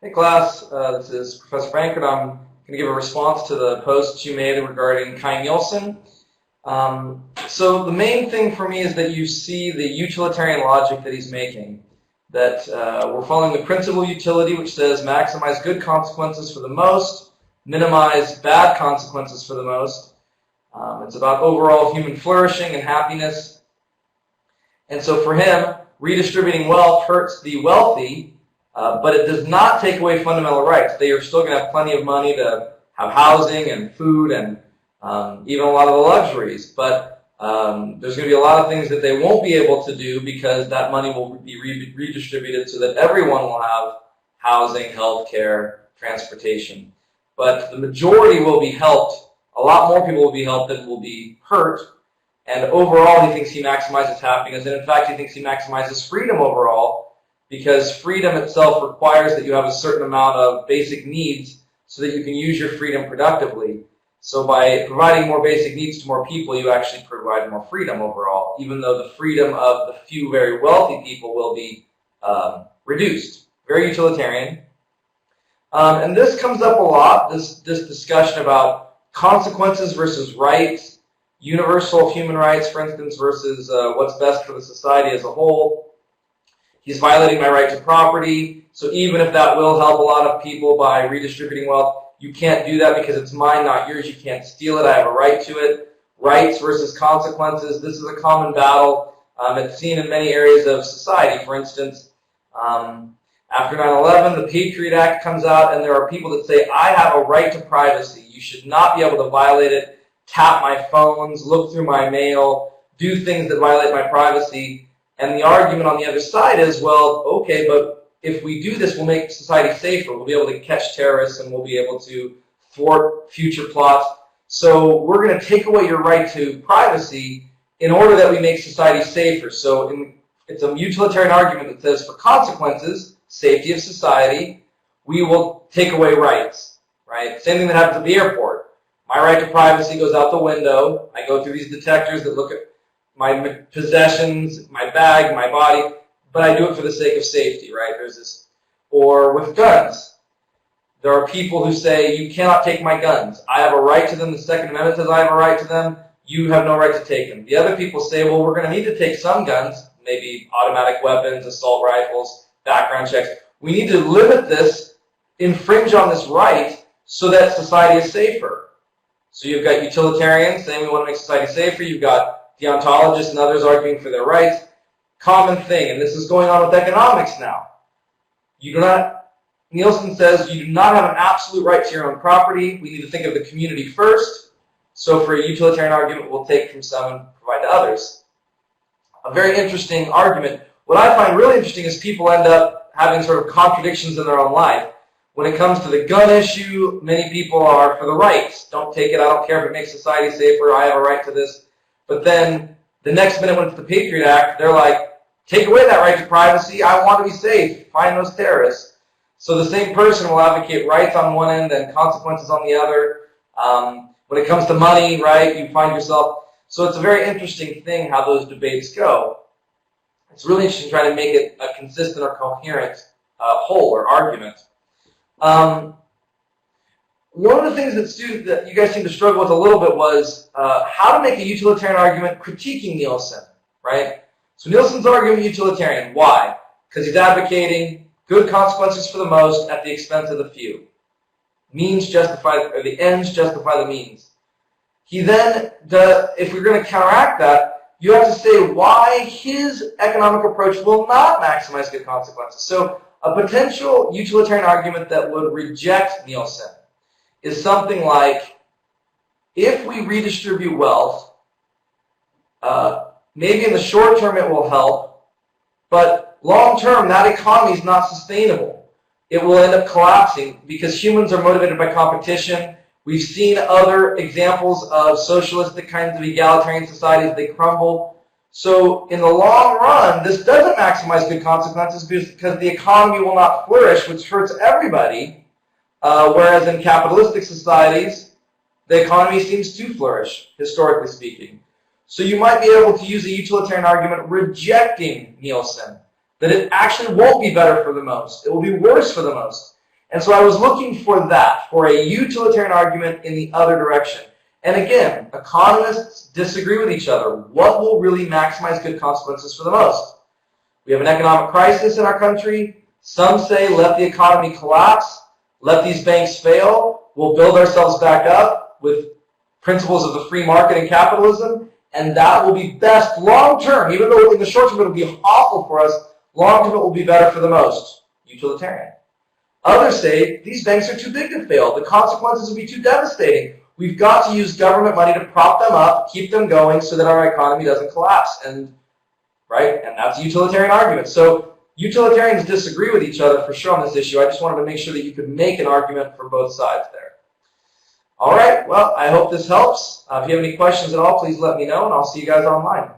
Hey class, this is Professor Frankfurt. I'm going to give a response to the post you made regarding Nielson. So the main thing for me is that you see the utilitarian logic that he's making, that we're following the principle of utility, which says maximize good consequences for the most, minimize bad consequences for the most. It's about overall human flourishing and happiness. And so for him, redistributing wealth hurts the wealthy, but it does not take away fundamental rights. They are still going to have plenty of money to have housing and food and even a lot of the luxuries. But there's going to be a lot of things that they won't be able to do because that money will be redistributed so that everyone will have housing, health care, transportation. But the majority will be helped. A lot more people will be helped than will be hurt. And overall, he thinks he maximizes happiness. And in fact, he thinks he maximizes freedom overall, because freedom itself requires that you have a certain amount of basic needs so that you can use your freedom productively. So by providing more basic needs to more people, you actually provide more freedom overall, even though the freedom of the few very wealthy people will be reduced. Very utilitarian. And this comes up a lot, this discussion about consequences versus rights, universal human rights, for instance, versus what's best for the society as a whole. He's violating my right to property, so even if that will help a lot of people by redistributing wealth, you can't do that because it's mine, not yours. You can't steal it. I have a right to it. Rights versus consequences. This is a common battle. It's seen in many areas of society. For instance, after 9/11, the Patriot Act comes out, and there are people that say, I have a right to privacy. You should not be able to violate it, tap my phones, look through my mail, do things that violate my privacy. And the argument on the other side is, well, okay, but if we do this, we'll make society safer. We'll be able to catch terrorists, and we'll be able to thwart future plots. So we're going to take away your right to privacy in order that we make society safer. So it's a utilitarian argument that says for consequences, safety of society, we will take away rights, right? Same thing that happens at the airport. My right to privacy goes out the window. I go through these detectors that look at my possessions, my bag, my body, but I do it for the sake of safety, right? There's this, or with guns. There are people who say, you cannot take my guns. I have a right to them. The Second Amendment says I have a right to them. You have no right to take them. The other people say, well, we're going to need to take some guns, maybe automatic weapons, assault rifles, background checks. We need to limit this, infringe on this right, so that society is safer. So you've got utilitarians saying we want to make society safer. You've got deontologists and others arguing for their rights. Common thing, and this is going on with economics now. Nielson says you do not have an absolute right to your own property. We need to think of the community first. So for a utilitarian argument, we'll take from some and provide to others. A very interesting argument. What I find really interesting is people end up having sort of contradictions in their own life. When it comes to the gun issue, many people are for the rights. Don't take it. I don't care if it makes society safer. I have a right to this. But then the next minute when it's the Patriot Act, they're like, take away that right to privacy. I want to be safe. Find those terrorists. So the same person will advocate rights on one end and consequences on the other. When it comes to money, right, you find yourself. So it's a very interesting thing how those debates go. It's really interesting trying to make it a consistent or coherent whole or argument. One of the things that you guys seem to struggle with a little bit was how to make a utilitarian argument critiquing Nielson, right? So Nielson's arguing utilitarian. Why? Because he's advocating good consequences for the most at the expense of the few. Means justify, or the ends justify the means. He then, if we're going to counteract that, you have to say why his economic approach will not maximize good consequences. So a potential utilitarian argument that would reject Nielson is something like, if we redistribute wealth, maybe in the short term it will help, but long term that economy is not sustainable. It will end up collapsing because humans are motivated by competition. We've seen other examples of socialistic kinds of egalitarian societies, they crumble. So in the long run, this doesn't maximize good consequences because the economy will not flourish, which hurts everybody. Whereas in capitalistic societies, the economy seems to flourish, historically speaking. So you might be able to use a utilitarian argument rejecting Nielson, that it actually won't be better for the most. It will be worse for the most. And so I was looking for that, for a utilitarian argument in the other direction. And again, economists disagree with each other. What will really maximize good consequences for the most? We have an economic crisis in our country. Some say let the economy collapse, let these banks fail, we'll build ourselves back up with principles of the free market and capitalism, and that will be best long term. Even though in the short term it will be awful for us, long term it will be better for the most. Utilitarian. Others say these banks are too big to fail. The consequences will be too devastating. We've got to use government money to prop them up, keep them going so that our economy doesn't collapse. And that's a utilitarian argument. So utilitarians disagree with each other for sure on this issue. I just wanted to make sure that you could make an argument for both sides there. All right, well, I hope this helps. If you have any questions at all, please let me know, and I'll see you guys online.